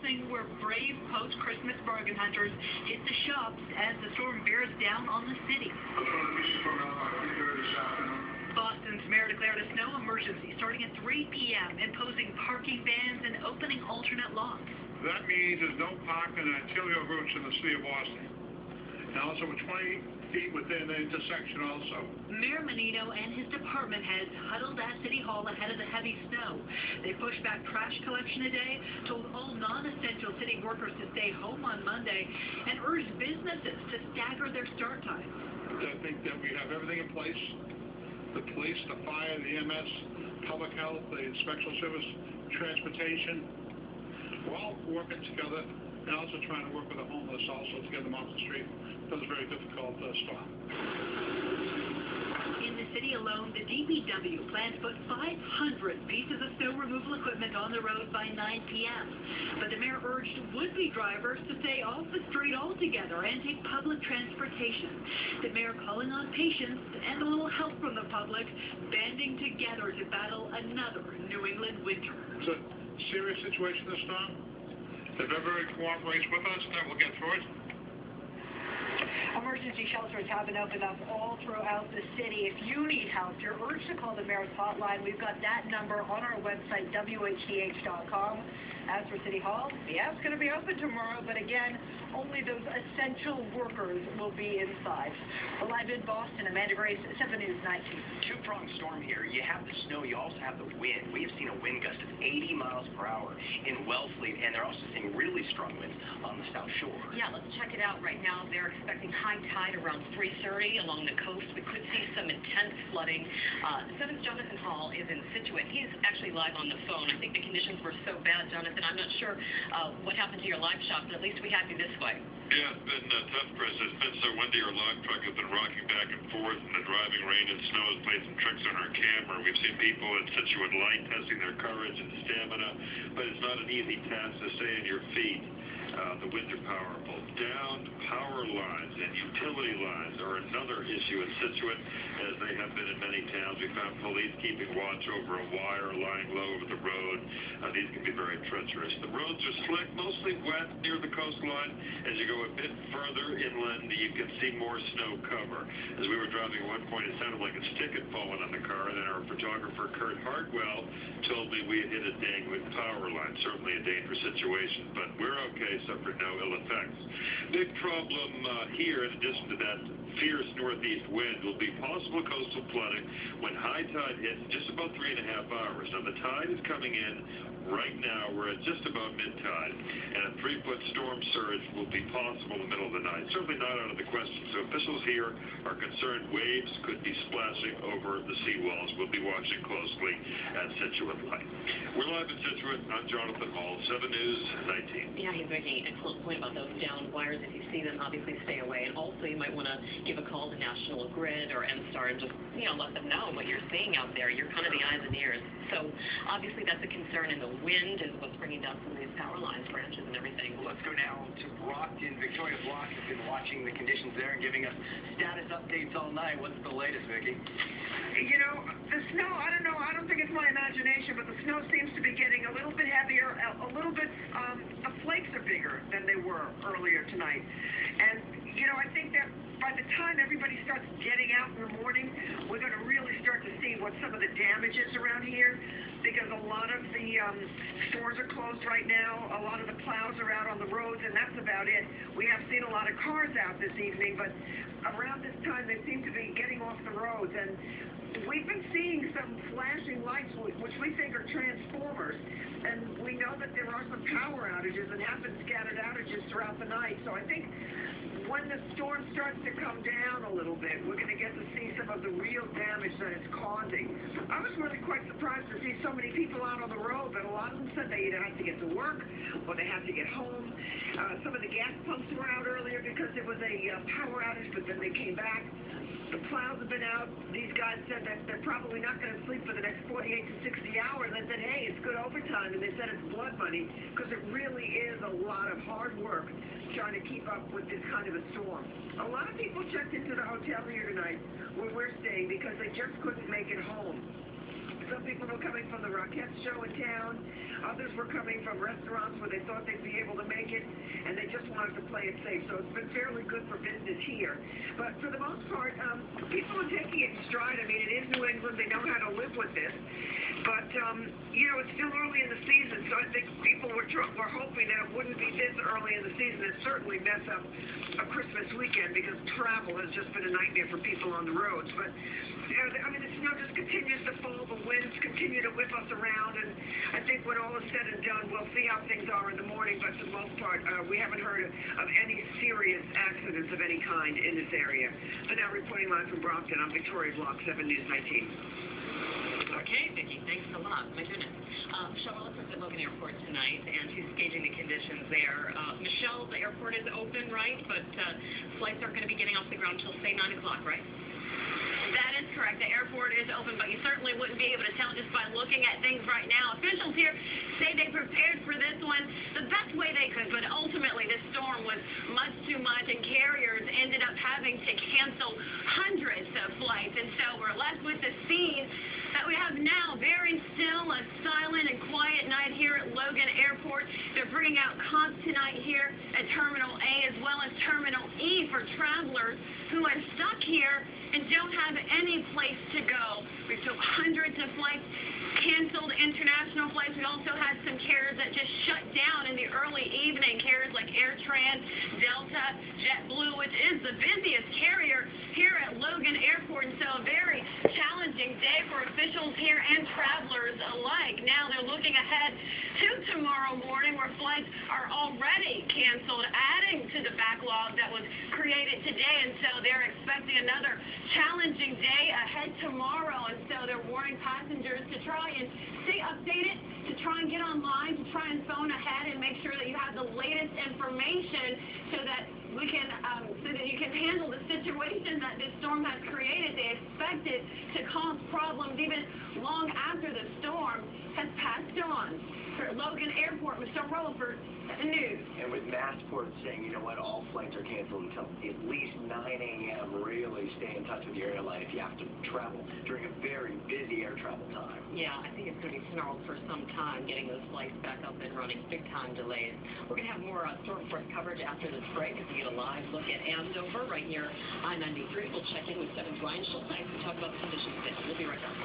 crossing where brave post-Christmas bargain hunters hit the shops as the storm bears down on the city. Boston's mayor declared a snow emergency starting at 3 p.m., imposing parking bans and opening alternate lots. That means there's no parking at Tilio routes in the city of Boston. Now, also 20 feet within the intersection also. Mayor Menino and his department heads huddled at City Hall ahead of the heavy snow. They pushed back trash collection a day, told all non-essential city workers to stay home on Monday, and urged businesses to stagger their start times. I think that we have everything in place. The police, the fire, the EMS, public health, the inspection service, transportation. We're all working together and also trying to work with the homeless also to get them off the street. That was a very difficult storm. In the city alone, the DPW planned to put 500 pieces of snow removal equipment on the road by 9 p.m. But the mayor urged would-be drivers to stay off the street altogether and take public transportation. The mayor calling on patience and a little help from the public, banding together to battle another New England winter. It's a serious situation this storm. If everybody cooperates with us, then we'll get through it. Emergency shelters have been opened up all throughout the city. If you need help, you're urged to call the mayor's hotline. We've got that number on our website, WHDH.com. As for City Hall, yeah, it's going to be open tomorrow, but again, only those essential workers will be inside. Well, live in Boston, Amanda Grace, 7 News 19. Two-pronged storm here. You have the snow, you also have the wind. We have seen a wind gust of 80 miles per hour in Wellfleet, and they're also seeing really strong winds on the South Shore. Yeah, let's check it out right now. They're expecting high tide around 3:30 along the coast. We could see some intense flooding. 7's Jonathan Hall is in Situate. He's actually live on the phone. I think the conditions were so bad, Jonathan. I'm not sure what happened to your live shot, but at least we have you this way. Yeah, it's been tough, Chris. It's been so windy. Our log truck has been rocking back and forth, and the driving rain and snow has played some tricks on our camera. We've seen people in Situate Light testing their courage and stamina, but it's not an easy task to stay on your feet. The winds are powerful. Downed power lines and utility lines are another issue in Situate, as they have been in many towns. We found police keeping watch over a wire lying low over the road. These can be very treacherous. The roads are slick, mostly wet near the coastline. As you go a bit further inland, you can see more snow cover. As we were driving at one point, it sounded like a stick had fallen on the car, and then our photographer, Kurt Hartwell, told me we had hit a dangling power line. Certainly a dangerous situation, but we're okay. Suffered no ill effects. Big problem here, in addition to that fierce northeast wind, will be possible coastal flooding when high tide hits in just about 3.5 hours. Now, the tide is coming in right now. We're at just about mid-tide, and a 3-foot storm surge will be possible in the middle of the night. Certainly not out of the question. So officials here are concerned waves could be splashing over the seawalls. We'll be watching closely at Situate Light. We're live in Situate. I'm Jonathan Hall, 7 News 19. Yeah, he's making an excellent point about those downed wires. If you see them, obviously stay away. And also, you might want to give a call to National Grid or NSTAR and just, let them know what you're seeing out there. You're kind of the eyes and ears. So, obviously, that's a concern, and the wind is what's bringing down some of these power lines, branches, and everything. Let's go now to Brockton. Victoria Block has been watching the conditions there and giving us status updates all night. What's the latest, Vicki? The snow, I don't know, I don't think it's my imagination, but the snow seems to be getting a little bit heavier, a little bit, the flakes are bigger than they were earlier tonight. And, I think that by the time everybody starts getting out in the morning, we're going to really start to see what some of the damage is around here, because a lot of the stores are closed right now. A lot of the plows are out on the roads, and that's about it. We have seen a lot of cars out this evening, but around this time they seem to be getting off the roads, and we've been seeing some flashing lights, which we think are transformers, and we know that there are some power outages and have been scattered outages throughout the night. So I think when the storm starts to come down a little bit, we're going to get to see some of the real damage that it's causing. I was really quite surprised to see so many people out on the road, but a lot of them said they either had to get to work or they had to get home. Some of the gas pumps were out earlier because there was a power outage, but then they came back. The plows have been out. These guys said that they're probably not going to sleep for the next 48 to 60 hours. I said, hey, it's good overtime. And they said it's blood money, because it really is a lot of hard work trying to keep up with this kind of a storm. A lot of people checked into the hotel here tonight where we're staying because they just couldn't make it home. Some people were coming from the Rockette show in town. Others were coming from restaurants where they thought they'd be able to make it, and they just wanted to play it safe. So it's been fairly good for business here. But for the most part, people are taking it in stride. I mean, it is New England. They know how to live with this. But, you know, it's still early in the season, so I think people were hoping that it wouldn't be this early in the season. It certainly mess up a Christmas weekend because travel has just been a nightmare for people on the roads. But, you know, I mean, the snow just continues to fall. The winds continue to whip us around, and I think when all is said and done, we'll see how things are in the morning. But for the most part, we haven't heard of any serious accidents of any kind in this area. So now reporting live from Brockton, I'm Victoria Block, 7 News 19. Okay, Vicki, thanks a lot. My goodness. Michelle Ellis is at Logan Airport tonight, and she's gauging the conditions there. Michelle, the airport is open, right? But flights aren't going to be getting off the ground until, say, 9 o'clock, right? That is correct. The airport is open, but you certainly wouldn't be able to tell just by looking at things right now. Officials here say they prepared for this one the best way they could, but ultimately this storm was much too much, and carriers ended up having to cancel hundreds of flights. And so we're left with the scene that we have now, very still, a silent and quiet night here at Logan Airport. They're bringing out comps tonight here at Terminal A as well as Terminal E for travelers who are stuck here and don't have any place to go. We've took hundreds of flights canceled, international flights. We also had some carriers that just shut down in the early evening, carriers like AirTran, Delta, JetBlue, which is the busiest carrier here at Logan Airport. And so a very challenging day for officials here and travelers alike. Now they're looking ahead to tomorrow morning where flights are already canceled, adding to the backlog that was created today. And so they're expecting another challenging day ahead tomorrow. And so they're warning passengers to try and stay updated, to try and get online, to try and phone ahead and make sure that you have the latest information so that we can, so that you can handle the situation that this storm has created. They expect it to cause problems even long after the storm has passed on. For Logan Airport, Michelle Rutherford, the news. And with Massport saying, you know what, all flights are canceled until at least 9 a.m., really stay in touch with your airline if you have to travel during a very busy air travel time. Yeah, I think it's going to be snarled for some time getting those flights back up and running. Big time delays. We're going to have more storm force coverage after this break as we get a live look at Andover right near I-93. We'll check in with 7's Ryan Schulteis to talk about the conditions there. We'll be right back.